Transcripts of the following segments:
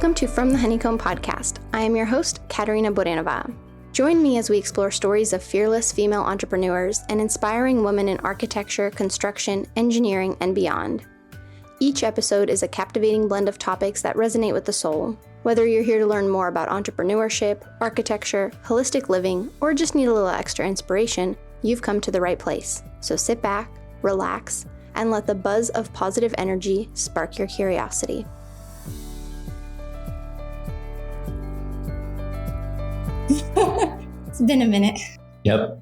Welcome to From the Honeycomb podcast. I am your host, Katerina. Join me as we explore stories of fearless female entrepreneurs and inspiring women in architecture, construction, engineering, and beyond. Each episode is a captivating blend of topics that resonate with the soul. Whether you're here to learn more about entrepreneurship, architecture, holistic living, or just need a little extra inspiration, you've come to the right place. So sit back, relax, and let the buzz of positive energy spark your curiosity. It's been a minute. Yep.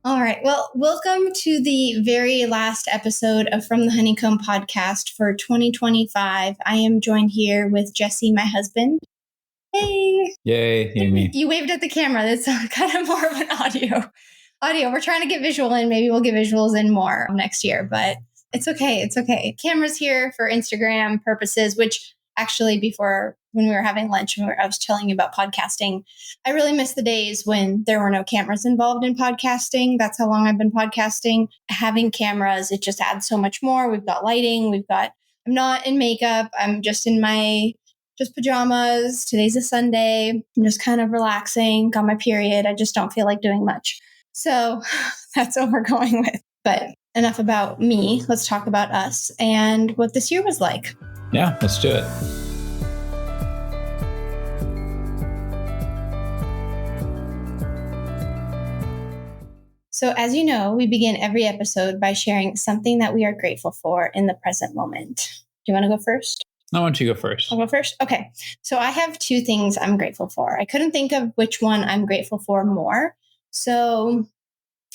All right. Well, welcome to the very last episode of From the Honeycomb podcast for 2025. I am joined here with Jesse, my husband. Hey. Yay, Amy. You waved at the camera. That's kind of more of an audio. We're trying to get visual in. Maybe we'll get visuals in more next year, but it's okay. It's okay. Camera's here for Instagram purposes, which actually before when we were having lunch and I was telling you about podcasting, I really miss the days when there were no cameras involved in podcasting. That's how long I've been podcasting. Having cameras, it just adds so much more. We've got lighting. I'm not in makeup. I'm just in my pajamas. Today's a Sunday. I'm just kind of relaxing. Got my period. I just don't feel like doing much. So that's what we're going with. But enough about me. Let's talk about us and what this year was like. Yeah, let's do it. So as you know, we begin every episode by sharing something that we are grateful for in the present moment. Do you want to go first? I want you to go first. I'll go first? Okay. So I have two things I'm grateful for. I couldn't think of which one I'm grateful for more. So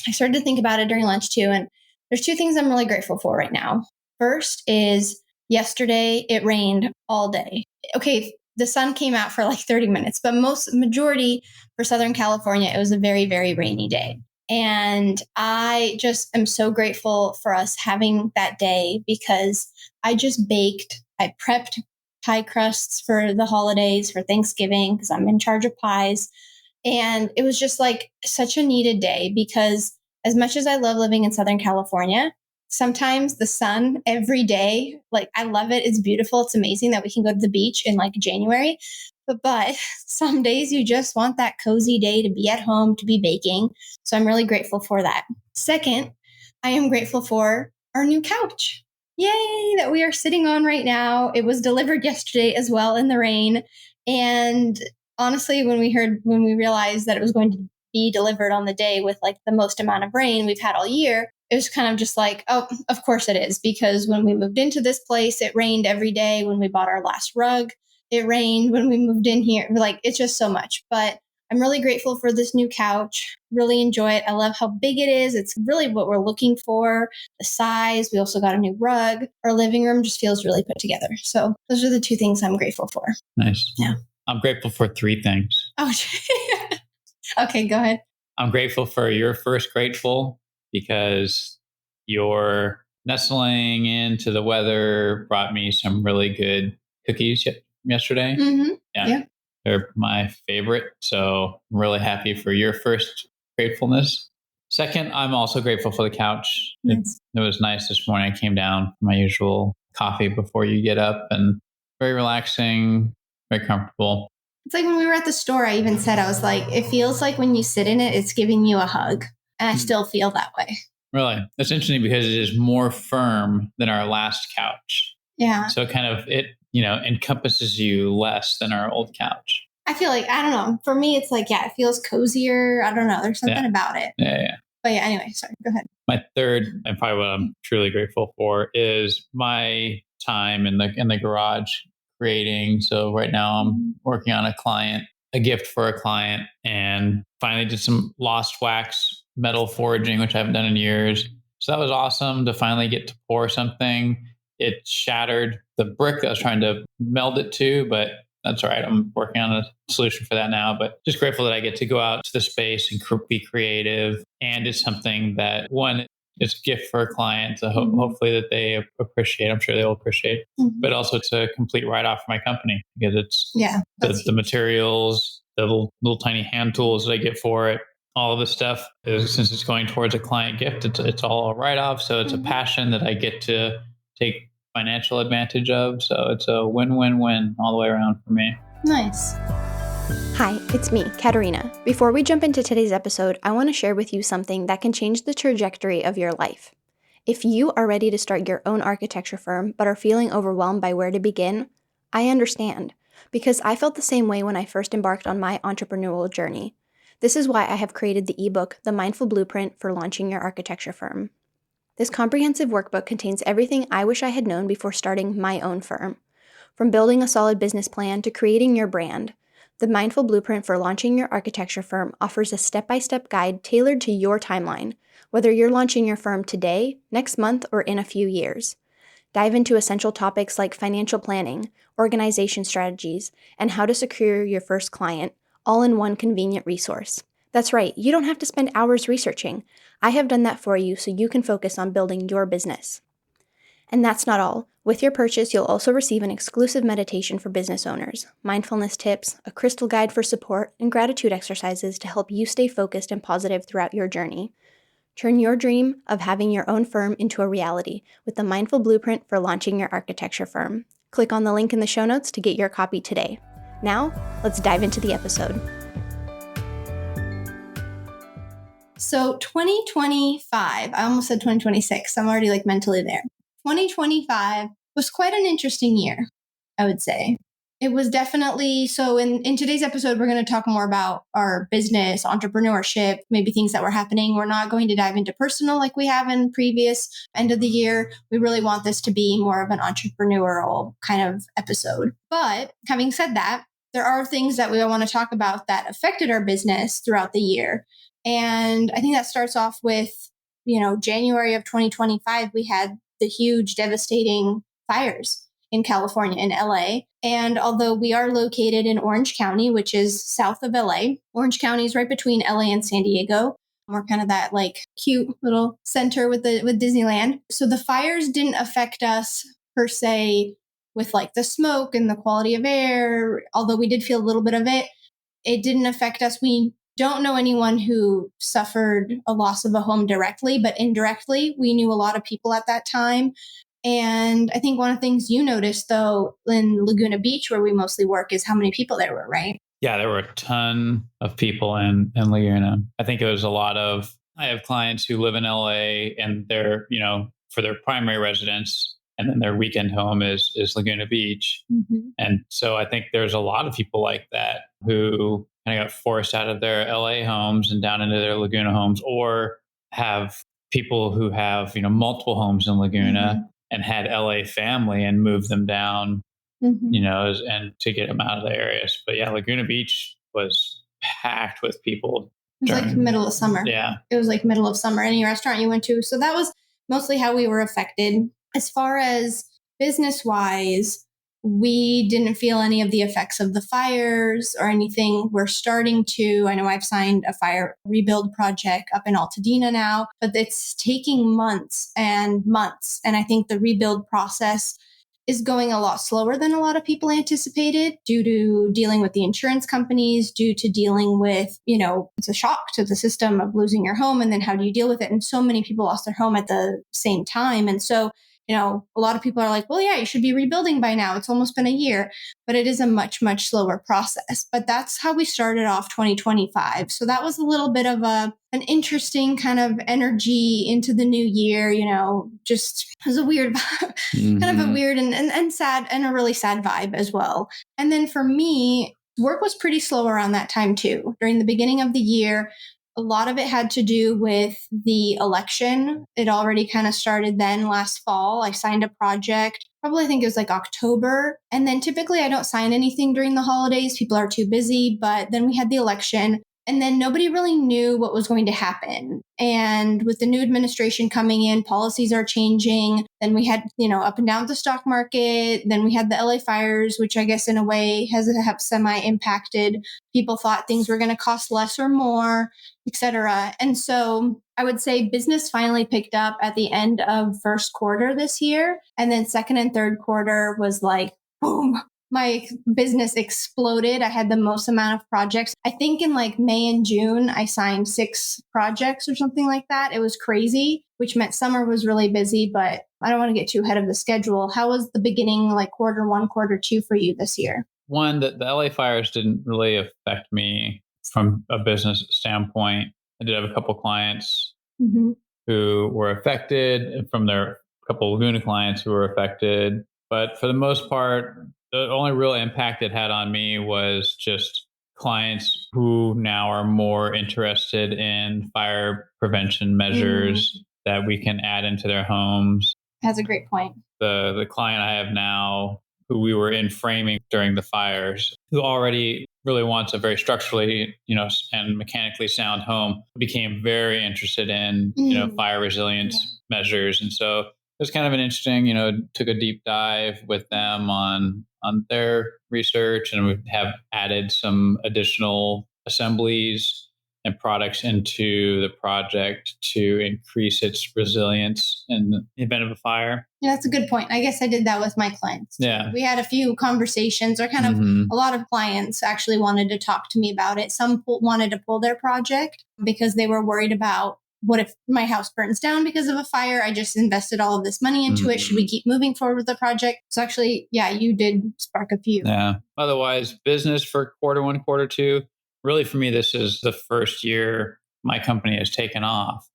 I started to think about it during lunch too. And there's two things I'm really grateful for right now. First is yesterday, it rained all day. Okay, the sun came out for like 30 minutes, but majority for Southern California, it was a very, very rainy day. And I just am so grateful for us having that day because I just baked. I prepped pie crusts for the holidays, for Thanksgiving, because I'm in charge of pies. And it was just like such a needed day because as much as I love living in Southern California, sometimes the sun every day, like I love it. It's beautiful. It's amazing that we can go to the beach in like January. But some days you just want that cozy day to be at home, to be baking. So I'm really grateful for that. Second, I am grateful for our new couch. Yay, that we are sitting on right now. It was delivered yesterday as well in the rain. And honestly, when we realized that it was going to be delivered on the day with like the most amount of rain we've had all year, it was kind of just like, oh, of course it is. Because when we moved into this place, it rained every day. When we bought our last rug, it rained when we moved in here. Like, it's just so much. But I'm really grateful for this new couch. Really enjoy it. I love how big it is. It's really what we're looking for. The size. We also got a new rug. Our living room just feels really put together. So those are the two things I'm grateful for. Nice. Yeah. I'm grateful for three things. Oh, okay, go ahead. I'm grateful for your first grateful because your nestling into the weather brought me some really good cookies yesterday. Mm-hmm. Yeah. They're my favorite. So I'm really happy for your first gratefulness. Second, I'm also grateful for the couch. Yes. It was nice this morning. I came down for my usual coffee before you get up and very relaxing, very comfortable. It's like when we were at the store, I even said, I was like, it feels like when you sit in it, it's giving you a hug. And I still feel that way. Really? That's interesting because it is more firm than our last couch. Yeah. So it encompasses you less than our old couch. I feel like, I don't know. For me, it's like, it feels cozier. I don't know. There's something about it. Yeah. But yeah, anyway, sorry. Go ahead. My third, and probably what I'm truly grateful for, is my time in the garage creating. So right now I'm working on a gift for a client, and finally did some lost wax metal forging, which I haven't done in years. So that was awesome to finally get to pour something. It shattered the brick that I was trying to meld it to, but that's all right. I'm working on a solution for that now, but just grateful that I get to go out to the space and be creative. And it's something that, one, it's a gift for a client to hopefully that they appreciate. I'm sure they'll appreciate, but also it's a complete write-off for my company because it's the materials, the little tiny hand tools that I get for it. All of the stuff is, since it's going towards a client gift, it's all a write-off. So it's a passion that I get to take financial advantage of. So it's a win-win-win all the way around for me. Nice. Hi, it's me, Katerina. Before we jump into today's episode, I want to share with you something that can change the trajectory of your life. If you are ready to start your own architecture firm but are feeling overwhelmed by where to begin, I understand, because I felt the same way when I first embarked on my entrepreneurial journey. This is why I have created the ebook, The Mindful Blueprint for Launching Your Architecture Firm. This comprehensive workbook contains everything I wish I had known before starting my own firm. From building a solid business plan to creating your brand, The Mindful Blueprint for Launching Your Architecture Firm offers a step-by-step guide tailored to your timeline, whether you're launching your firm today, next month, or in a few years. Dive into essential topics like financial planning, organization strategies, and how to secure your first client, all in one convenient resource. That's right, you don't have to spend hours researching. I have done that for you so you can focus on building your business. And that's not all. With your purchase, you'll also receive an exclusive meditation for business owners, mindfulness tips, a crystal guide for support, and gratitude exercises to help you stay focused and positive throughout your journey. Turn your dream of having your own firm into a reality with the Mindful Blueprint for Launching Your Architecture Firm. Click on the link in the show notes to get your copy today. Now, let's dive into the episode. So 2025, I almost said 2026. I'm already like mentally there. 2025 was quite an interesting year, I would say. It was definitely, so in today's episode, we're going to talk more about our business, entrepreneurship, maybe things that were happening. We're not going to dive into personal like we have in previous end of the year. We really want this to be more of an entrepreneurial kind of episode. But having said that, there are things that we want to talk about that affected our business throughout the year. And I think that starts off with, January of 2025, we had the huge devastating fires in California, in LA. And although we are located in Orange County, which is south of LA, Orange County is right between LA and San Diego. We're kind of that like cute little center with Disneyland. So the fires didn't affect us per se with like the smoke and the quality of air, although we did feel a little bit of it. It didn't affect us. We don't know anyone who suffered a loss of a home directly, but indirectly, we knew a lot of people at that time. And I think one of the things you noticed, though, in Laguna Beach, where we mostly work, is how many people there were, right? Yeah, there were a ton of people in Laguna. I think it was I have clients who live in LA and they're, for their primary residence, and then their weekend home is Laguna Beach. Mm-hmm. And so I think there's a lot of people like that who kind of got forced out of their LA homes and down into their Laguna homes, or have people who have, multiple homes in Laguna. Mm-hmm. And had LA family and moved them down, Mm-hmm. And to get them out of the areas. But yeah, Laguna Beach was packed with people. It was like middle of summer. Yeah. It was like middle of summer, any restaurant you went to. So that was mostly how we were affected. As far as business-wise, we didn't feel any of the effects of the fires or anything. We're starting to, I know I've signed a fire rebuild project up in Altadena now, but it's taking months and months. And I think the rebuild process is going a lot slower than a lot of people anticipated due to dealing with the insurance companies, due to dealing with, it's a shock to the system of losing your home. And then how do you deal with it? And so many people lost their home at the same time. And so a lot of people are like, well, yeah, you should be rebuilding by now. It's almost been a year, but it is a much, much slower process. But that's how we started off 2025. So that was a little bit of an interesting kind of energy into the new year, just it was a weird, kind of a weird and sad and a really sad vibe as well. And then for me, work was pretty slow around that time too. During the beginning of the year, a lot of it had to do with the election. It already kind of started then last fall. I signed a project, probably I think it was like October. And then typically I don't sign anything during the holidays. People are too busy. But then we had the election. And then nobody really knew what was going to happen. And with the new administration coming in, policies are changing. Then we had, up and down the stock market. Then we had the LA fires, which I guess in a way have semi-impacted. People thought things were going to cost less or more, et cetera. And so I would say business finally picked up at the end of first quarter this year. And then second and third quarter was like, boom, my business exploded. I had the most amount of projects. I think in like May and June, I signed 6 projects or something like that. It was crazy, which meant summer was really busy, but I don't want to get too ahead of the schedule. How was the beginning, like quarter 1, quarter 2 for you this year? One, that the LA fires didn't really affect me from a business standpoint. I did have a couple clients who were affected, from their couple Laguna clients who were affected. But for the most part, the only real impact it had on me was just clients who now are more interested in fire prevention measures that we can add into their homes. That's a great point. The client I have now, who we were in framing during the fires, who already really wants a very structurally, and mechanically sound home, became very interested in, fire resilience measures. And so it was kind of an interesting, took a deep dive with them on their research, and we have added some additional assemblies and products into the project to increase its resilience in the event of a fire. Yeah, that's a good point. I guess I did that with my clients. Yeah. We had a few conversations, or kind of a lot of clients actually wanted to talk to me about it. Some wanted to pull their project because they were worried about, what if my house burns down because of a fire? I just invested all of this money into it. Should we keep moving forward with the project? So actually, yeah, you did spark a few. Yeah. Otherwise, business for quarter 1, quarter 2, really for me, this is the first year my company has taken off,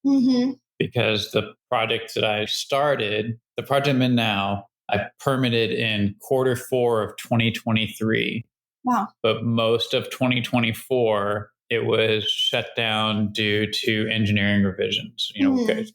because the project that I started, the project I'm in now, I permitted in quarter 4 of 2023. Wow. But most of 2024, it was shut down due to engineering revisions.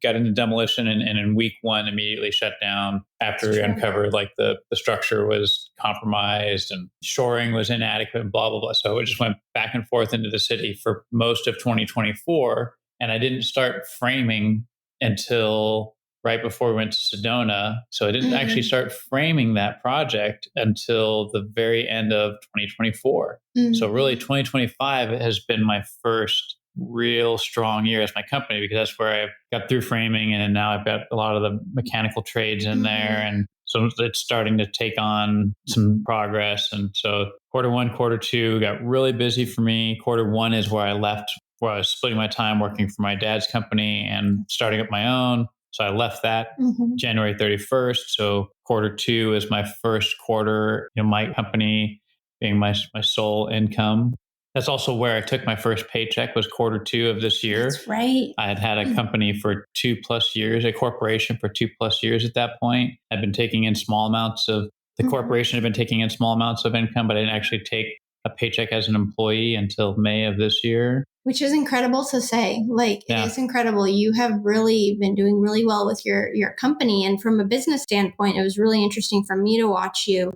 Got into demolition, and in week 1 immediately shut down after we uncovered like the structure was compromised and shoring was inadequate and blah, blah, blah. So it just went back and forth into the city for most of 2024. And I didn't start framing until right before we went to Sedona. So I didn't actually start framing that project until the very end of 2024. So really 2025 has been my first real strong year as my company, because that's where I got through framing, and now I've got a lot of the mechanical trades in there. And so it's starting to take on some progress. And so quarter 1, quarter 2 got really busy for me. Quarter 1 is where I left, where I was splitting my time working for my dad's company and starting up my own. So I left that January 31st. So quarter 2 is my first quarter, my company being my sole income. That's also where I took my first paycheck, was quarter 2 of this year. That's right. I had had a company for 2+ years, a corporation for 2+ years at that point. I'd been taking in small amounts of, the corporation had been taking in small amounts of income, but I didn't actually take a paycheck as an employee until May of this year. Which is incredible to say. It is incredible. You have really been doing really well with your company. And from a business standpoint, it was really interesting for me to watch you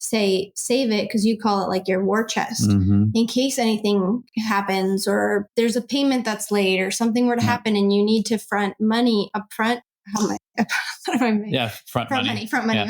say, save it, because you call it like your war chest, in case anything happens, or there's a payment that's late, or something were to happen and you need to front money up front. Front money. Yeah.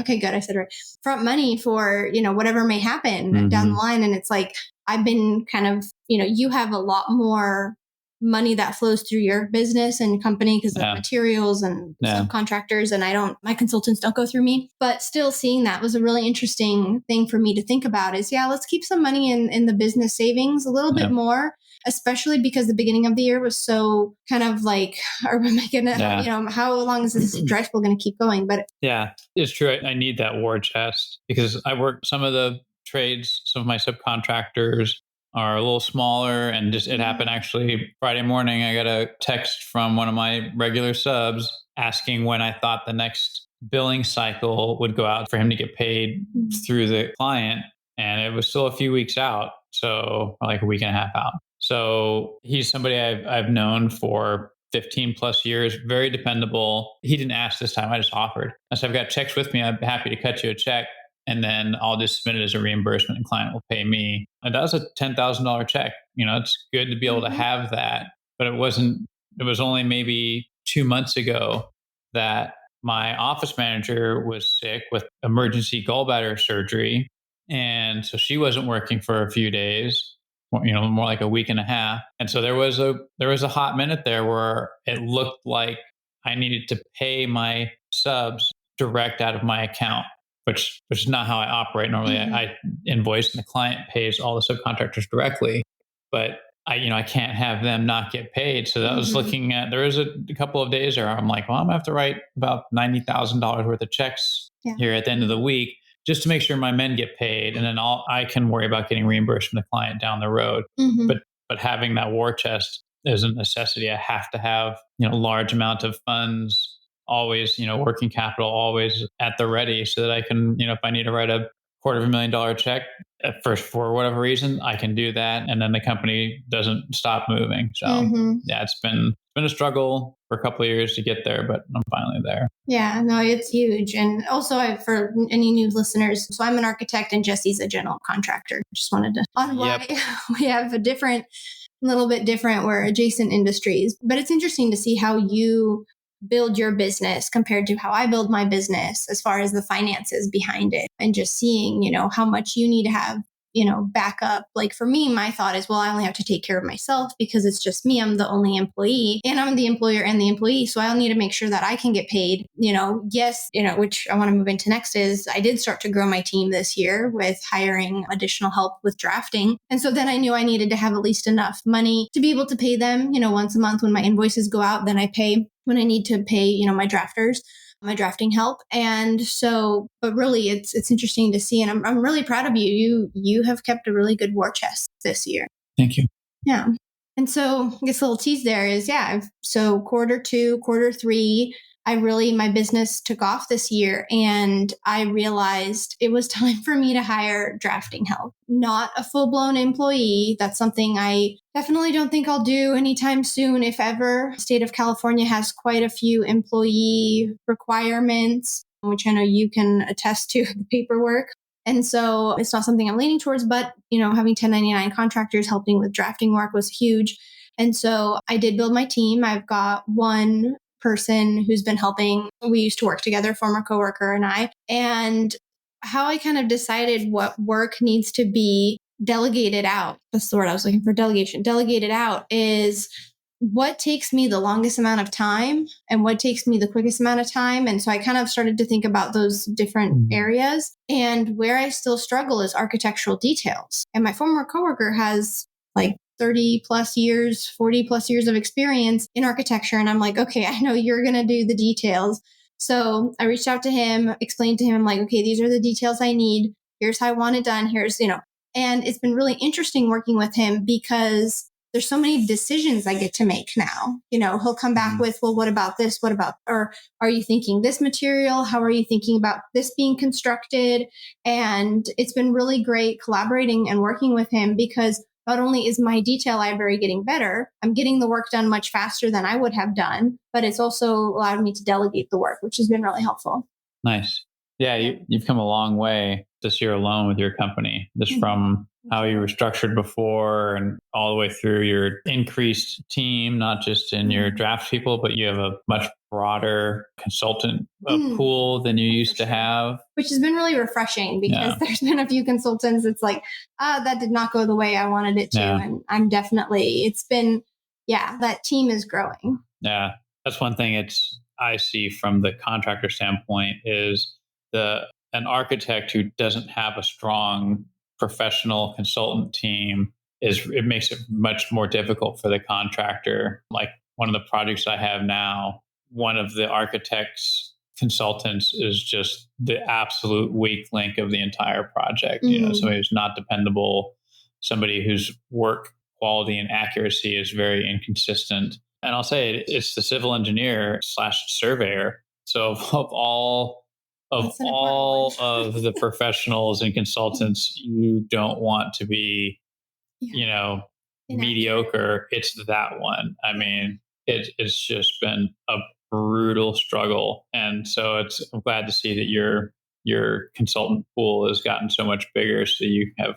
Okay, good. I said right. Front money for, whatever may happen down the line. And it's like, I've been kind of, you have a lot more money that flows through your business and company because of materials and subcontractors. And my consultants don't go through me, but still seeing that was a really interesting thing for me to think about is, let's keep some money in the business savings a little bit more, especially because the beginning of the year was so kind of like, are we making it, how long is this dry spell going to keep going? But yeah, it's true. I need that war chest because I work some of the trades, some of my subcontractors are a little smaller, and just it happened actually Friday morning. I got a text from one of my regular subs asking when I thought the next billing cycle would go out for him to get paid through the client. And it was still a few weeks out. So like a week and a half out. So he's somebody I've known for 15+ years, very dependable. He didn't ask this time. I just offered. I said, I've got checks with me. I'm happy to cut you a check, and then I'll just submit it as a reimbursement and client will pay me. And that was a $10,000 check. It's good to be able to have that, but it was only maybe 2 months ago that my office manager was sick with emergency gallbladder surgery. And so she wasn't working for a few days, more like a week and a half. And so there was a hot minute there where it looked like I needed to pay my subs direct out of my account which is not how I operate. Normally I invoice and the client pays all the subcontractors directly, but I can't have them not get paid. So that was looking at, there was a couple of days where I'm like, well, I'm gonna have to write about $90,000 worth of checks here at the end of the week just to make sure my men get paid. And then I can worry about getting reimbursed from the client down the road. But having that war chest is a necessity. I have to have, large amount of funds always, working capital always at the ready so that I can, if I need to write a $250,000 check at first for whatever reason, I can do that. And then the company doesn't stop moving. So yeah, it's been a struggle for a couple of years to get there, but I'm finally there. Yeah, no, it's huge. And also for any new listeners, so I'm an architect and Jesse's a general contractor. Just wanted to on why we have a little bit different, we're adjacent industries, but it's interesting to see how you build your business compared to how I build my business as far as the finances behind it, and just seeing, how much you need to have, backup. Like for me, my thought is, well, I only have to take care of myself because it's just me. I'm the only employee and I'm the employer and the employee. So I'll need to make sure that I can get paid, yes, which I want to move into next is I did start to grow my team this year with hiring additional help with drafting. And so then I knew I needed to have at least enough money to be able to pay them, once a month when my invoices go out, then I pay when I need to pay, my drafters, my drafting help. And so, but really it's interesting to see. And I'm really proud of you. You have kept a really good war chest this year. Thank you. Yeah. And so I guess a little tease there is, so Q2, Q3, my business took off this year and I realized it was time for me to hire drafting help, not a full-blown employee. That's something I definitely don't think I'll do anytime soon, if ever. The state of California has quite a few employee requirements, which I know you can attest to the paperwork. And so it's not something I'm leaning towards, but, having 1099 contractors helping with drafting work was huge. And so I did build my team. I've got one person who's been helping. We used to work together, former coworker and I. And how I kind of decided what work needs to be delegated out. That's the word I was looking for, delegation. Delegated out is what takes me the longest amount of time and what takes me the quickest amount of time. And so I kind of started to think about those different areas. And where I still struggle is architectural details. And my former coworker has 30 plus years, 40 plus years of experience in architecture. And I'm like, okay, I know you're going to do the details. So I reached out to him, explained to him, I'm like, okay, these are the details I need. Here's how I want it done. Here's, and it's been really interesting working with him because there's so many decisions I get to make now. He'll come back with, well, what about this? Or are you thinking this material? How are you thinking about this being constructed? And it's been really great collaborating and working with him because not only is my detail library getting better, I'm getting the work done much faster than I would have done, but it's also allowed me to delegate the work, which has been really helpful. Nice. Yeah, you've come a long way this year alone with your company, just from how you were structured before and all the way through your increased team, not just in your draft people, but you have a much broader consultant pool than you used to have. Which has been really refreshing because there's been a few consultants. It's like, that did not go the way I wanted it to. Yeah. And I'm definitely, that team is growing. Yeah. That's one thing I see from the contractor standpoint is an architect who doesn't have a strong professional consultant team it makes it much more difficult for the contractor. Like one of the projects I have now, one of the architect's consultants is just the absolute weak link of the entire project. Somebody who's not dependable, somebody whose work quality and accuracy is very inconsistent. And I'll say it's the civil engineer / surveyor. So of all of the professionals and consultants, you don't want to be, mediocre. It's that one. I mean, it's just been a brutal struggle. And so I'm glad to see that your consultant pool has gotten so much bigger. So you have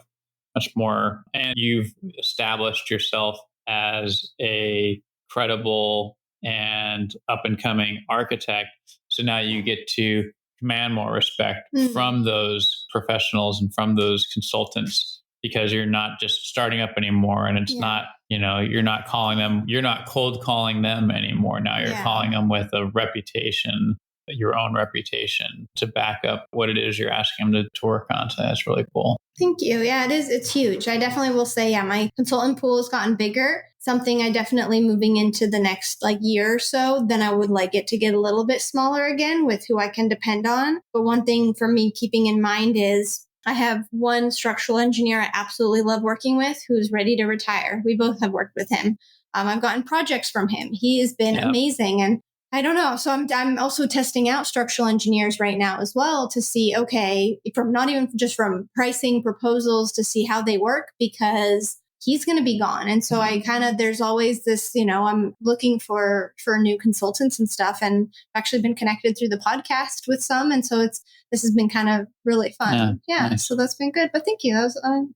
much more, and you've established yourself as a credible and up and coming architect. So now you get to command more respect from those professionals and from those consultants, because you're not just starting up anymore. And it's not, you're not cold calling them anymore. Now you're calling them with a reputation. your own reputation to back up what it is you're asking them to work on. So that's really cool. Thank you. Yeah, it is. It's huge. I definitely will say, yeah, my consultant pool has gotten bigger. Something I definitely moving into the next year or so, then I would like it to get a little bit smaller again with who I can depend on. But one thing for me keeping in mind is I have one structural engineer I absolutely love working with who's ready to retire. We both have worked with him. I've gotten projects from him. He has been amazing. And I don't know. So I'm also testing out structural engineers right now as well to see, okay, from not even just from pricing proposals to see how they work, because he's going to be gone. And so I there's always this, I'm looking for new consultants and stuff, and I've actually been connected through the podcast with some. And so this has been kind of really fun. Yeah. Nice. So that's been good. But thank you.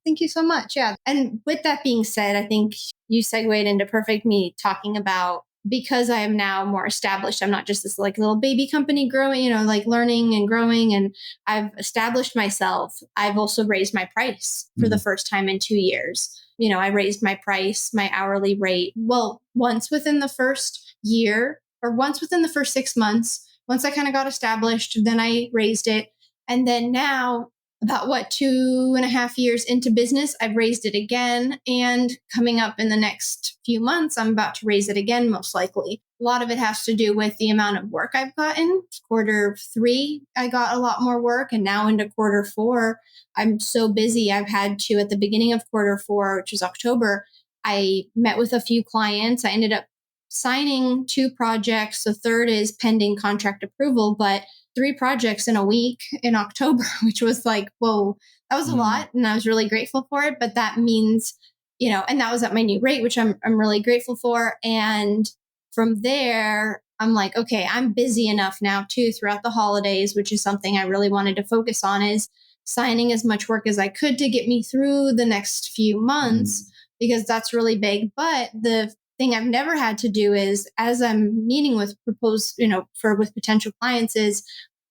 Thank you so much. Yeah. And with that being said, I think you segued into perfect me talking about, because I am now more established, I'm not just this little baby company growing, learning and growing, and I've established myself. I've also raised my price for the first time in 2 years. I raised my price, my hourly rate, once within the first year or once within the first 6 months. Once I kind of got established, then I raised it. And then now, about 2.5 years into business, I've raised it again. And coming up in the next few months, I'm about to raise it again, most likely. A lot of it has to do with the amount of work I've gotten. Q3, I got a lot more work. And now into Q4, I'm so busy. I've had to, at the beginning of Q4, which was October, I met with a few clients. I ended up signing 2 projects. The third is pending contract approval, but 3 projects in a week in October, which was whoa, that was a lot. And I was really grateful for it. But that means, and that was at my new rate, which I'm really grateful for. And from there, I'm like, okay, I'm busy enough now too throughout the holidays, which is something I really wanted to focus on, is signing as much work as I could to get me through the next few months, because that's really big. But the thing I've never had to do is, as I'm meeting with with potential clients, is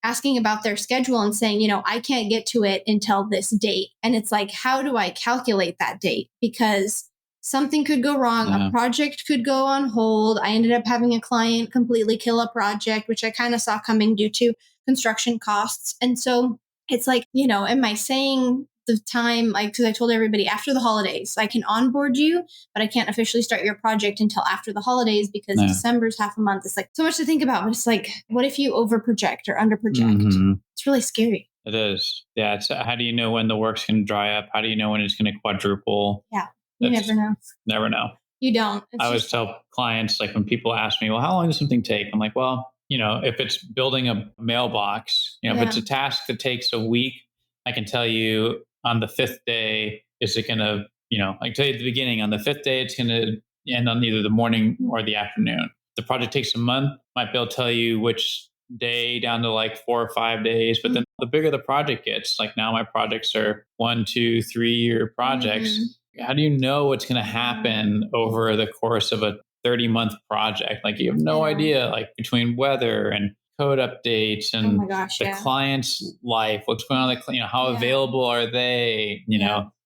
asking about their schedule and saying, I can't get to it until this date. And it's how do I calculate that date? Because something could go wrong. A project could go on hold. I ended up having a client completely kill a project, which I kind of saw coming due to construction costs. And so it's am I saying the time, because I told everybody after the holidays, I can onboard you, but I can't officially start your project until after the holidays, because December's half a month. It's so much to think about, but it's what if you over project or under project? It's really scary. It is. Yeah. It's how do you know when the work's going to dry up? How do you know when it's going to quadruple? Yeah. You never know. Never know. You don't. I always tell clients, when people ask me, well, how long does something take? I'm like, well, if it's building a mailbox, if it's a task that takes a week, I can tell you on the 5th day, is it going to, I can tell you at the beginning, on the 5th day, it's going to end on either the morning or the afternoon. The project takes a month, might be able to tell you which day down to 4 or 5 days. But then the bigger the project gets, now my projects are 1, 2, 3 year projects. How do you know what's going to happen over the course of a 30-month project? You have no idea, between weather and code updates and the client's life, what's going on, how available are they,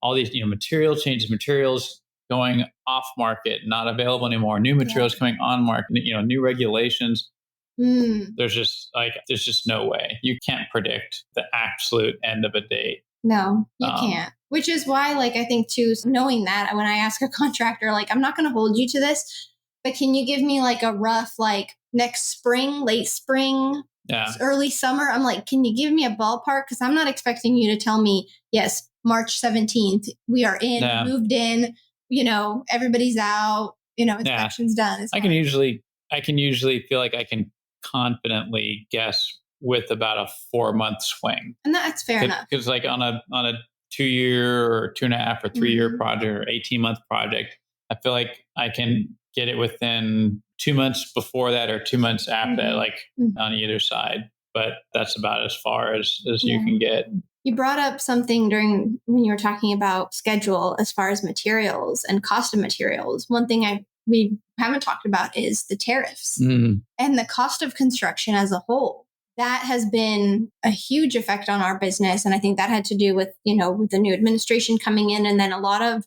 all these, material changes, materials going off market, not available anymore, new materials coming on market, new regulations. There's just no way. You can't predict the absolute end of a date. No, you can't. Which is why, I think too, knowing that when I ask a contractor, I'm not going to hold you to this, but can you give me a rough, next spring, late spring, early summer? I'm can you give me a ballpark? Because I'm not expecting you to tell me, yes, March 17th, we are in, moved in, everybody's out, inspection's done. I can usually feel like I can confidently guess with about a 4-month swing. And that's fair enough. Because on a 2-year or 2.5 or 3-year project or 18-month project, I feel like I can get it within 2 months before that or 2 months after that, on either side. But that's about as far as you can get. You brought up something when you were talking about schedule as far as materials and cost of materials. One thing we haven't talked about is the tariffs and the cost of construction as a whole. That has been a huge effect on our business. And I think that had to do with, with the new administration coming in, and then a lot of,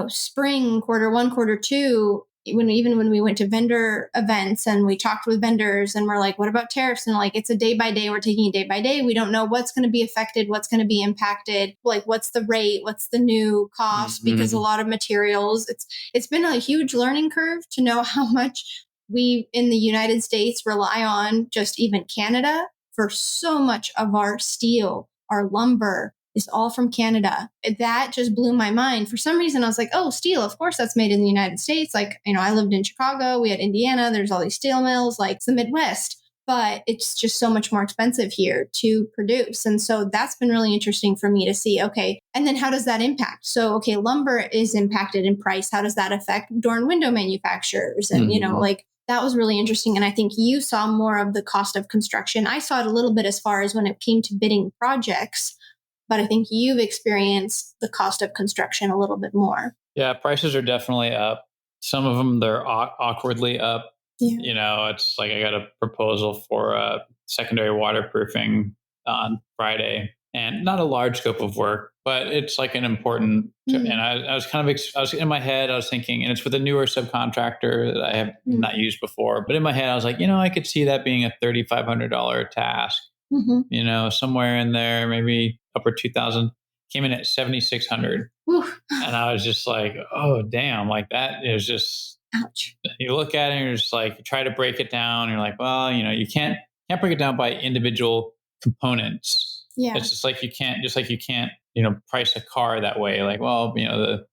spring, Q1, Q2, even when we went to vendor events and we talked with vendors and we're like, what about tariffs? And like, it's a day by day, we're taking it day by day. We don't know what's going to be affected, what's going to be impacted. Like, what's the rate? What's the new cost? Because a lot of materials, it's been a huge learning curve to know how much we in the United States rely on just even Canada for so much of our steel, our lumber is all from Canada. That just blew my mind. For some reason, I was like, oh, steel, of course that's made in the United States. Like, I lived in Chicago, we had Indiana, there's all these steel mills, like it's the Midwest, but it's just so much more expensive here to produce. And so that's been really interesting for me to see, okay, and then how does that impact? So, okay, lumber is impacted in price. How does that affect door and window manufacturers? And, like, that was really interesting. And I think you saw more of the cost of construction. I saw it a little bit as far as when it came to bidding projects, but I think you've experienced the cost of construction a little bit more. Yeah, prices are definitely up. Some of them, they're awkwardly up. Yeah. It's like I got a proposal for secondary waterproofing on Friday, and not a large scope of work, but it's like an important. And I was I was in my head, I was thinking, and it's with a newer subcontractor that I have not used before. But in my head, I was like, I could see that being a $3,500 task. Somewhere in there, maybe upper 2,000. Came in at 7,600, and I was just like, oh damn! Like that is just. Ouch. You look at it and you're just like, you try to break it down. And you're like, well, you can't break it down by individual components. Yeah. It's just like you can't price a car that way. Like, well,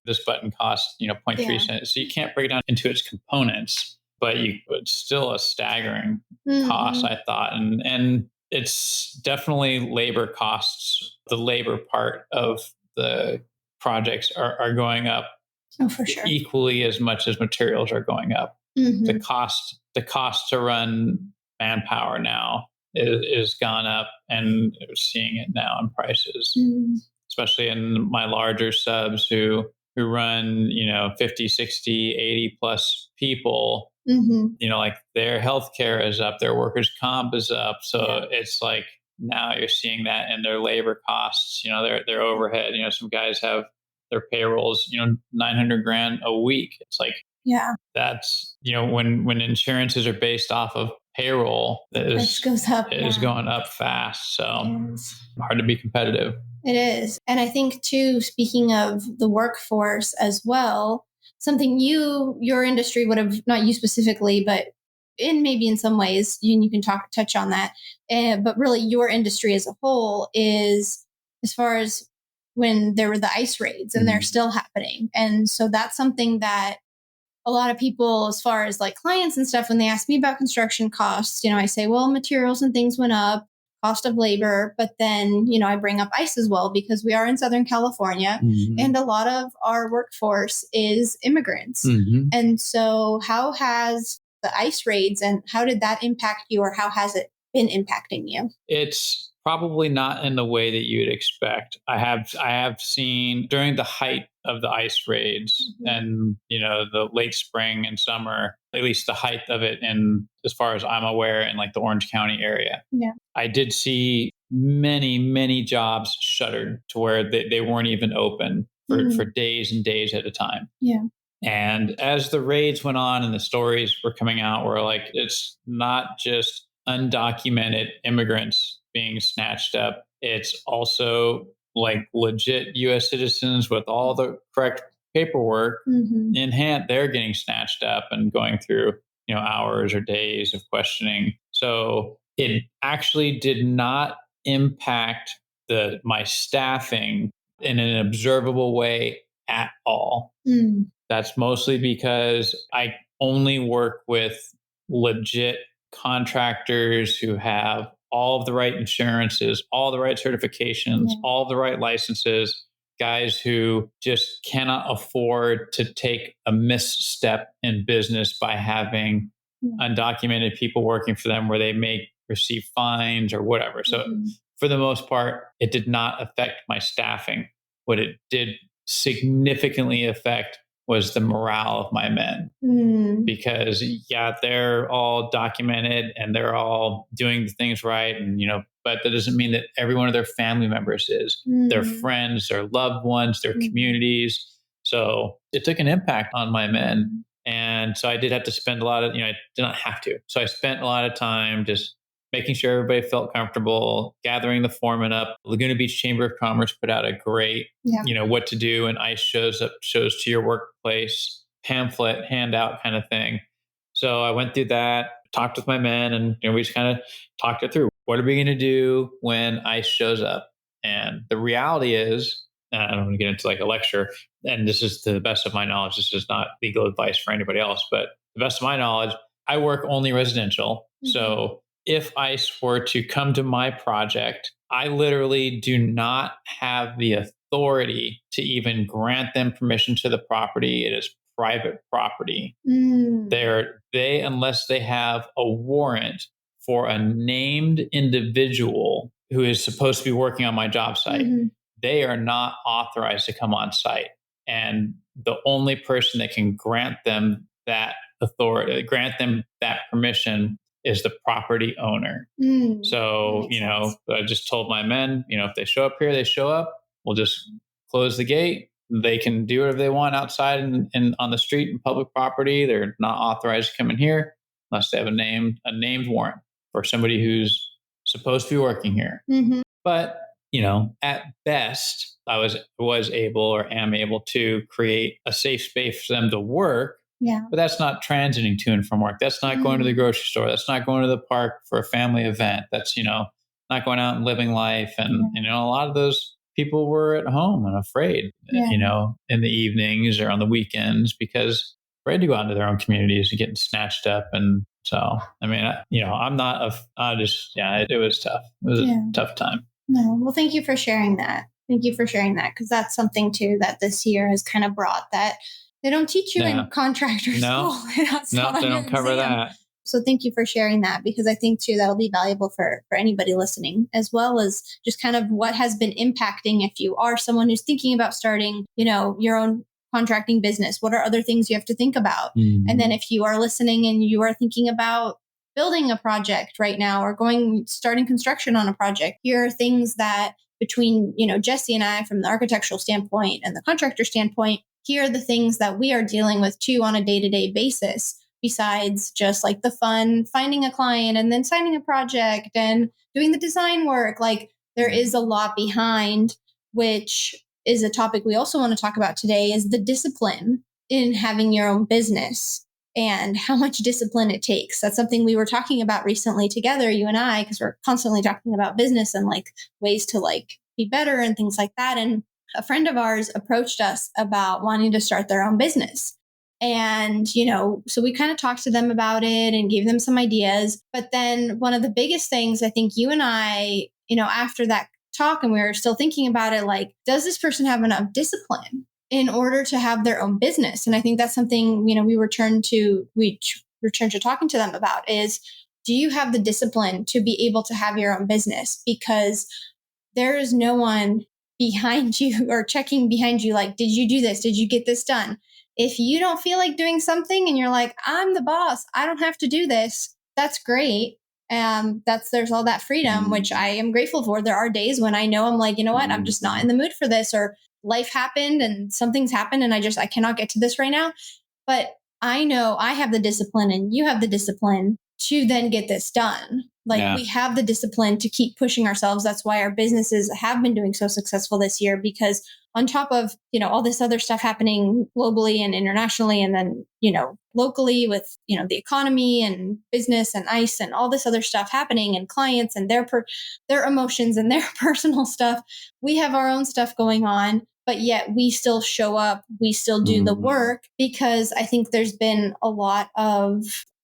this button costs, 0.3 cents. So you can't break it down into its components, but it's still a staggering cost, I thought. And it's definitely labor costs. The labor part of the projects are going up. Oh, for sure. Equally as much as materials are going up. The cost to run manpower now is gone up, and we're seeing it now in prices, especially in my larger subs who run 50, 60, 80 plus people. Like their healthcare is up, their workers' comp is up, so it's like now you're seeing that in their labor costs. Their overhead. Some guys have their payrolls, $900,000 a week. It's like, that's, when insurances are based off of payroll, it goes up. It is going up fast. So hard to be competitive. It is. And I think too, speaking of the workforce as well, something your industry would have, not you specifically, but maybe in some ways you can touch on that. But really your industry as a whole is, as far as when there were the ice raids, and they're still happening. And so that's something that a lot of people, as far as like clients and stuff, when they ask me about construction costs, I say, well, materials and things went up, cost of labor, but then, I bring up ice as well, because we are in Southern California and a lot of our workforce is immigrants. And so how has the ice raids, and how did that impact you, or how has it been impacting you? It's probably not in the way that you would expect. I have seen during the height of the ice raids and the late spring and summer, at least the height of it, and as far as I'm aware, in like the Orange County area, I did see many jobs shuttered to where they weren't even open for days and days at a time. And as the raids went on and the stories were coming out, were like, it's not just undocumented immigrants being snatched up. It's also like legit U.S. citizens with all the correct paperwork in hand. They're getting snatched up and going through, hours or days of questioning. So it actually did not impact my staffing in an observable way at all. That's mostly because I only work with legit contractors who have all of the right insurances, all the right certifications, all the right licenses, guys who just cannot afford to take a misstep in business by having undocumented people working for them where they may receive fines or whatever. So for the most part, it did not affect my staffing. What it did significantly affect was the morale of my men, because they're all documented and they're all doing the things right. And, but that doesn't mean that every one of their family members is, their friends, their loved ones, their communities. So it took an impact on my men. And so I did have to spend a lot of, I did not have to. So I spent a lot of time just making sure everybody felt comfortable, gathering the foreman up. Laguna Beach Chamber of Commerce put out a great, Yeah. what to do, and ICE shows to your workplace pamphlet handout kind of thing. So I went through that, talked with my men, and we just kind of talked it through. What are we going to do when ICE shows up? And the reality is, and I don't want to get into like a lecture, and this is to the best of my knowledge, this is not legal advice for anybody else, but the best of my knowledge, I work only residential. Mm-hmm. So if ICE were to come to my project, I literally do not have the authority to even grant them permission to the property. It is private property. They unless they have a warrant for a named individual who is supposed to be working on my job site, they are not authorized to come on site. And the only person that can grant them that authority, grant them that permission, is the property owner. So, I just told my men, if they show up here, they show up. We'll just close the gate. They can do whatever they want outside and on the street and public property. They're not authorized to come in here unless they have a named warrant for somebody who's supposed to be working here. But, at best, I was able or am able to create a safe space for them to work. Yeah. But that's not transiting to and from work. That's not going to the grocery store. That's not going to the park for a family event. That's, not going out and living life. And, a lot of those people were at home and afraid, in the evenings or on the weekends, because afraid to go out into their own communities and getting snatched up. And so, I'm not, it was tough. It was a tough time. No, well, thank you for sharing that. Because that's something too that this year has kind of brought that they don't teach you in contractor school. No, they don't cover that. So thank you for sharing that, because I think too that'll be valuable for anybody listening, as well as just kind of what has been impacting if you are someone who's thinking about starting, your own contracting business. What are other things you have to think about? And then if you are listening and you are thinking about building a project right now or starting construction on a project, here are things that between, Jesse and I from the architectural standpoint and the contractor standpoint, here are the things that we are dealing with too on a day-to-day basis, besides just like the fun, finding a client and then signing a project and doing the design work. Like there is a lot behind, which is a topic we also want to talk about today, is the discipline in having your own business and how much discipline it takes. That's something we were talking about recently together, you and I, because we're constantly talking about business and like ways to like be better and things like that. And a friend of ours approached us about wanting to start their own business. And, so we kind of talked to them about it and gave them some ideas. But then one of the biggest things, I think you and I, after that talk, and we were still thinking about it, like, does this person have enough discipline in order to have their own business? And I think that's something, we return to talking to them about is, do you have the discipline to be able to have your own business? Because there is no one behind you or checking behind you. Like, did you do this? Did you get this done? If you don't feel like doing something and you're like, I'm the boss, I don't have to do this, that's great. There's all that freedom, which I am grateful for. There are days when I know I'm like, you know what, I'm just not in the mood for this, or life happened and something's happened and I cannot get to this right now. But I know I have the discipline and you have the discipline to then get this done. We have the discipline to keep pushing ourselves. That's why our businesses have been doing so successful this year, because on top of, all this other stuff happening globally and internationally, and then, locally with, the economy and business and ICE and all this other stuff happening and clients and their emotions and their personal stuff, we have our own stuff going on, but yet we still show up, we still do the work, because I think there's been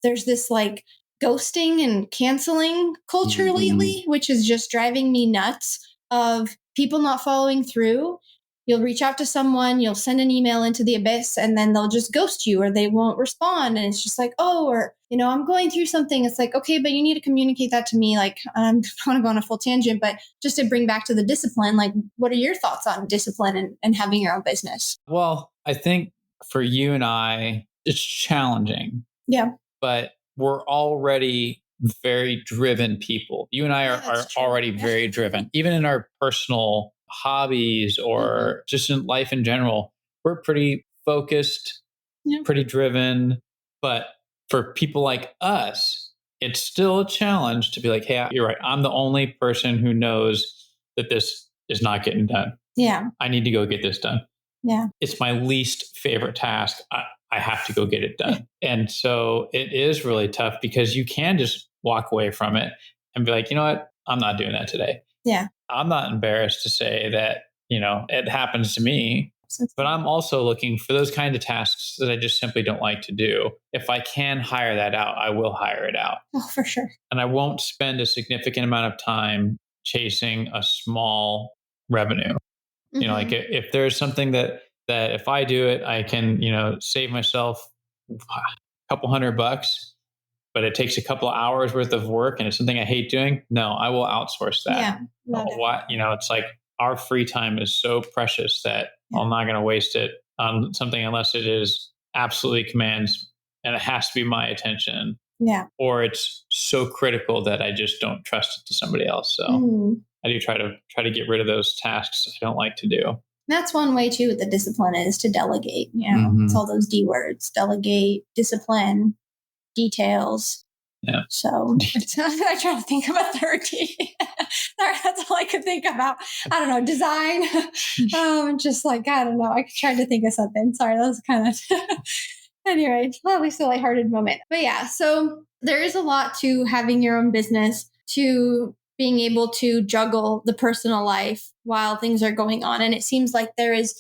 there's this like ghosting and canceling culture lately, which is just driving me nuts, of people not following through. You'll reach out to someone, you'll send an email into the abyss, and then they'll just ghost you or they won't respond. And it's just like, I'm going through something. It's like, okay, but you need to communicate that to me. Like, I'm going to go on a full tangent, but just to bring back to the discipline, like, what are your thoughts on discipline and having your own business? Well, I think for you and I, it's challenging. Yeah. But we're already very driven people. You and I are already very driven, even in our personal hobbies or just in life in general. We're pretty focused, Yeah. pretty driven. But for people like us, it's still a challenge to be like, hey, you're right. I'm the only person who knows that this is not getting done. Yeah. I need to go get this done. Yeah. It's my least favorite task. I have to go get it done. And so it is really tough because you can just walk away from it and be like, you know what? I'm not doing that today. Yeah. I'm not embarrassed to say that, it happens to me, but I'm also looking for those kind of tasks that I just simply don't like to do. If I can hire that out, I will hire it out. Oh, for sure. And I won't spend a significant amount of time chasing a small revenue. Like if there's something that if I do it, I can, save myself a couple $100, but it takes a couple of hours worth of work and it's something I hate doing. No, I will outsource that. Yeah. What, it's like our free time is so precious that I'm not going to waste it on something unless it is absolutely commands and it has to be my attention. Yeah. Or it's so critical that I just don't trust it to somebody else. So I do try to get rid of those tasks I don't like to do. That's one way too with the discipline is to delegate. It's all those D words: delegate, discipline, details. Yeah. So I try to think of a third D. That's all I could think about. I don't know, design. Just like, I don't know. I tried to think of something. Sorry, that was kind of anyway, at least a lighthearted moment. But yeah, so there is a lot to having your own business, to being able to juggle the personal life while things are going on. And it seems like there is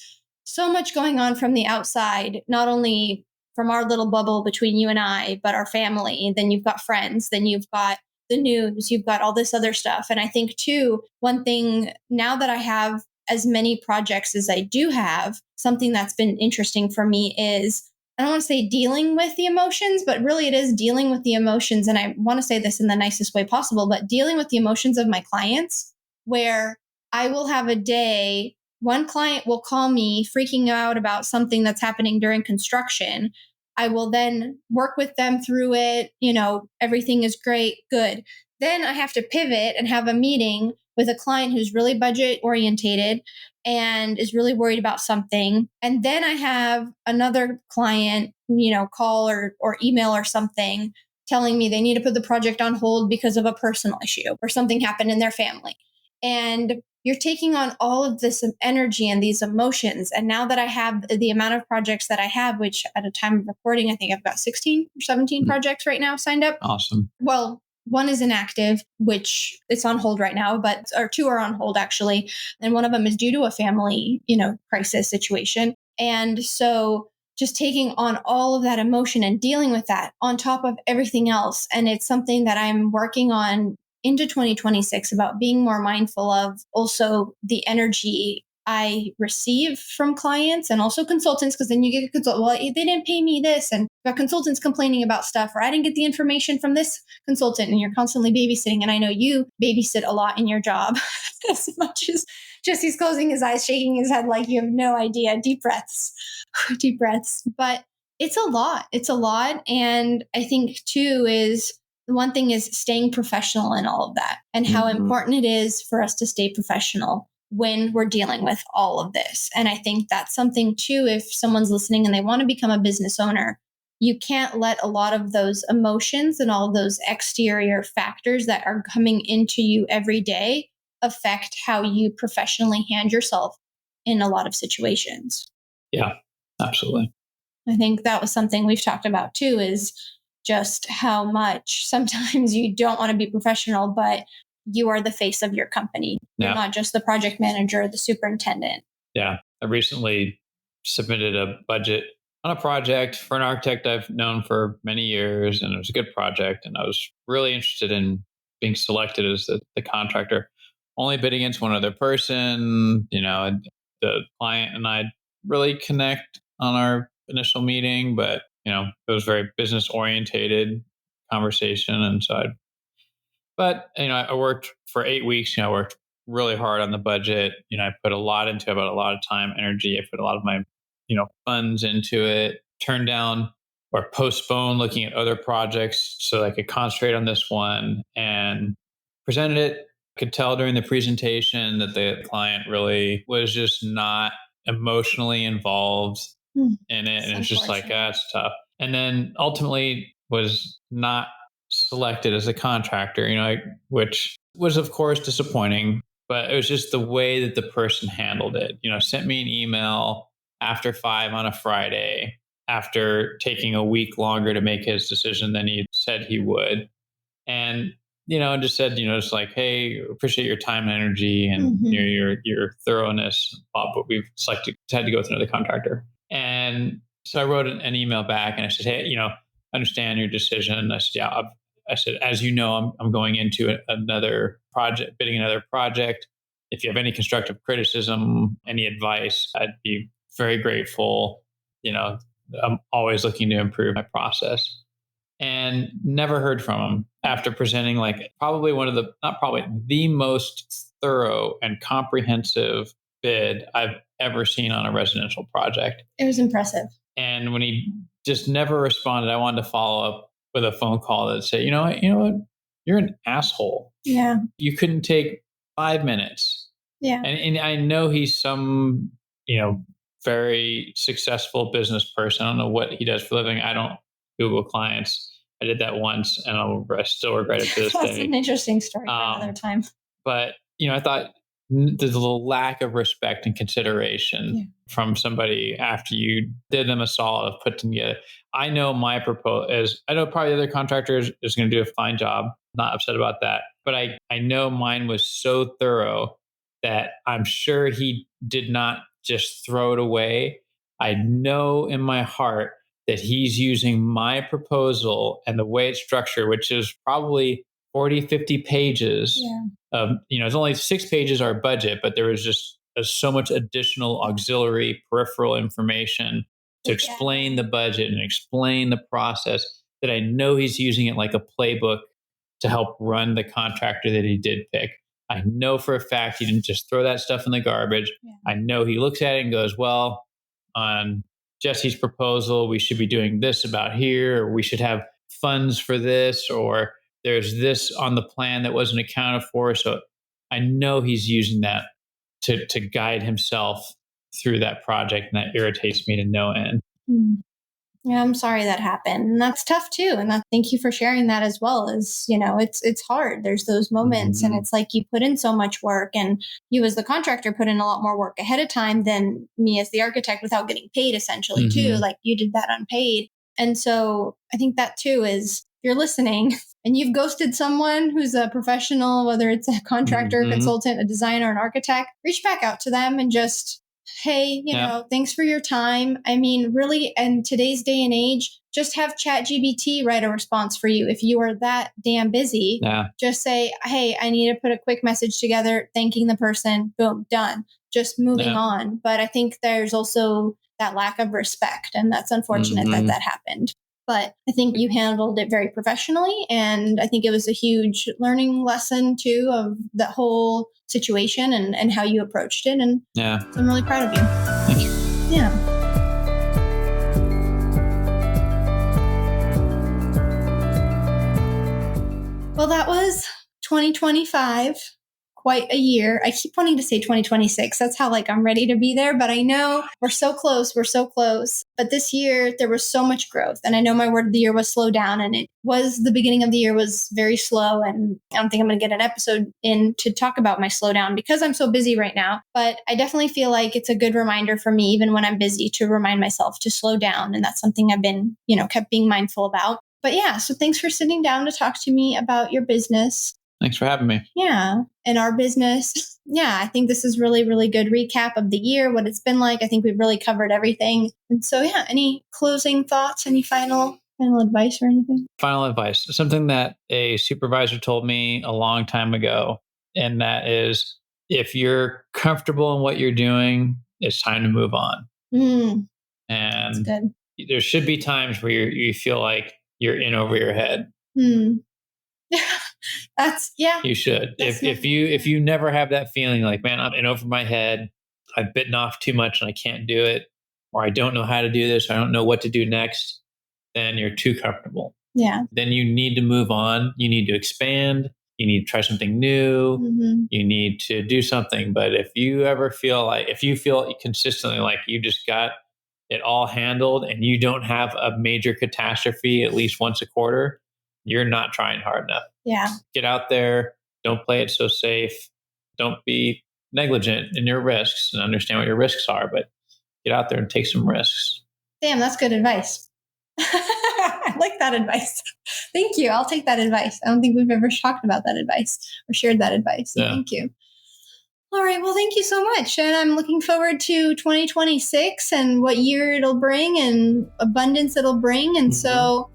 so much going on from the outside, not only from our little bubble between you and I, but our family. Then you've got friends, then you've got the news, you've got all this other stuff. And I think too, one thing now that I have as many projects as I do have, something that's been interesting for me is, I don't want to say dealing with the emotions, but really it is dealing with the emotions. And I want to say this in the nicest way possible, but dealing with the emotions of my clients, where I will have a day, one client will call me freaking out about something that's happening during construction. I will then work with them through it. Everything is great, good. Then I have to pivot and have a meeting with a client who's really budget orientated and is really worried about something. And then I have another client, call or email or something telling me they need to put the project on hold because of a personal issue or something happened in their family. And you're taking on all of this energy and these emotions. And now that I have the amount of projects that I have, which at a time of recording, I think I've got 16 or 17 projects right now signed up. Awesome. Well, one is inactive, which it's on hold right now, or two are on hold actually. And one of them is due to a family, crisis situation. And so just taking on all of that emotion and dealing with that on top of everything else. And it's something that I'm working on into 2026 about being more mindful of also the energy I receive from clients and also consultants, because then you get a consultant, well, they didn't pay me this, and got consultants complaining about stuff, or I didn't get the information from this consultant, and you're constantly babysitting. And I know you babysit a lot in your job as much as Jesse's closing his eyes, shaking his head like you have no idea. Deep breaths, deep breaths. But it's a lot. It's a lot. And I think too is one thing is staying professional in all of that, and how important it is for us to stay professional when we're dealing with all of this. And I think that's something too, if someone's listening and they want to become a business owner, you can't let a lot of those emotions and all of those exterior factors that are coming into you every day affect how you professionally hand yourself in a lot of situations. Yeah, absolutely. I think that was something we've talked about too, is just how much sometimes you don't want to be professional, but you are the face of your company. You're not just the project manager or the superintendent. Yeah. I recently submitted a budget on a project for an architect I've known for many years, and it was a good project. And I was really interested in being selected as the contractor, only bid against one other person. And the client and I really connect on our initial meeting, but, it was very business orientated conversation. And so I worked for 8 weeks. I worked really hard on the budget. I put a lot into it, about a lot of time, energy. I put a lot of my, funds into it, turned down or postponed looking at other projects so I could concentrate on this one, and presented it. I could tell during the presentation that the client really was just not emotionally involved in it. It's And it's just like, unfortunate. that's tough. And then ultimately was not selected as a contractor, which was, of course, disappointing. But it was just the way that the person handled it. Sent me an email after 5 on a Friday after taking a week longer to make his decision than he said he would. And just said, it's like, hey, appreciate your time and energy and your thoroughness, but we've had to go with another contractor. And so I wrote an email back and I said, hey, understand your decision. I said, yeah, I said, as you know, I'm going into another project, bidding another project. If you have any constructive criticism, any advice, I'd be very grateful. I'm always looking to improve my process. And never heard from him after presenting probably the most thorough and comprehensive bid I've ever seen on a residential project. It was impressive. And when he just never responded, I wanted to follow up with a phone call that said, you know what, you're an asshole. Yeah. You couldn't take 5 minutes. Yeah. And I know he's some, very successful business person. I don't know what he does for a living. I don't Google clients. I did that once and I still regret it to this That's day. an interesting story for another time. But, I thought there's a little lack of respect and consideration from somebody after you did them a solid of putting together. I know my proposal is, I know probably the other contractor is going to do a fine job. Not upset about that. But I know mine was so thorough that I'm sure he did not just throw it away. I know in my heart that he's using my proposal and the way it's structured, which is probably 40, 50 pages of, it's only 6 pages our budget, but there was just so much additional auxiliary peripheral information to explain the budget and explain the process that I know he's using it like a playbook to help run the contractor that he did pick. I know for a fact he didn't just throw that stuff in the garbage. I know he looks at it and goes, well, on Jesse's proposal, we should be doing this about here, or we should have funds for this, or there's this on the plan that wasn't accounted for. So I know he's using that to guide himself through that project, and that irritates me to no end. Yeah, I'm sorry that happened. And that's tough too. And thank you for sharing that as well. As it's hard. There's those moments and it's like you put in so much work, and you as the contractor put in a lot more work ahead of time than me as the architect without getting paid, essentially too. Like you did that unpaid. And so I think that too is, you're listening and you've ghosted someone who's a professional, whether it's a contractor, a consultant, a designer, an architect, reach back out to them and just, hey, thanks for your time. I mean, really, in today's day and age, just have ChatGPT write a response for you. If you are that damn busy, just say, hey, I need to put a quick message together, thanking the person, boom, done, just moving on. But I think there's also that lack of respect, and that's unfortunate that happened. But I think you handled it very professionally. And I think it was a huge learning lesson too of the whole situation and how you approached it. And so I'm really proud of you. Thank you. Yeah. Well, that was 2025. Quite a year. I keep wanting to say 2026. That's how I'm ready to be there. But I know we're so close. We're so close. But this year there was so much growth. And I know my word of the year was slow down. And it was, the beginning of the year was very slow. And I don't think I'm going to get an episode in to talk about my slowdown because I'm so busy right now. But I definitely feel like it's a good reminder for me, even when I'm busy, to remind myself to slow down. And that's something I've been, kept being mindful about. But yeah, so thanks for sitting down to talk to me about your business. Thanks for having me. Yeah. And our business. Yeah. I think this is really, really good recap of the year, what it's been like. I think we've really covered everything. And so, yeah, any closing thoughts, any final advice or anything? Final advice, something that a supervisor told me a long time ago. And that is, if you're comfortable in what you're doing, it's time to move on. And there should be times where you feel like you're in over your head. You should. If you never have that feeling like, man, I'm in over my head, I've bitten off too much and I can't do it, or I don't know how to do this, or I don't know what to do next, then you're too comfortable. Yeah. Then you need to move on. You need to expand. You need to try something new. You need to do something. But if you feel consistently like you just got it all handled and you don't have a major catastrophe at least once a quarter, you're not trying hard enough. Yeah. Get out there. Don't play it so safe. Don't be negligent in your risks and understand what your risks are, but get out there and take some risks. Damn, that's good advice. I like that advice. Thank you. I'll take that advice. I don't think we've ever talked about that advice or shared that advice. So Thank you. All right. Well, thank you so much. And I'm looking forward to 2026 and what year it'll bring and abundance it'll bring. And so,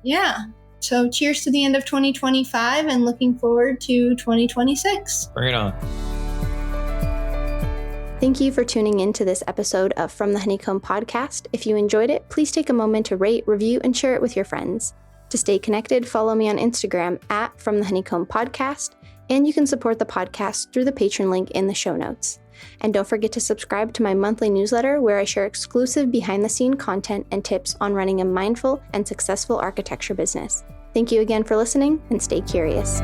yeah. So cheers to the end of 2025 and looking forward to 2026. Bring it on. Thank you for tuning in to this episode of From the Honeycomb podcast. If you enjoyed it, please take a moment to rate, review, and share it with your friends. To stay connected, follow me on Instagram at From the Honeycomb podcast, and you can support the podcast through the Patreon link in the show notes. And don't forget to subscribe to my monthly newsletter where I share exclusive behind-the-scene content and tips on running a mindful and successful architecture business. Thank you again for listening, and stay curious.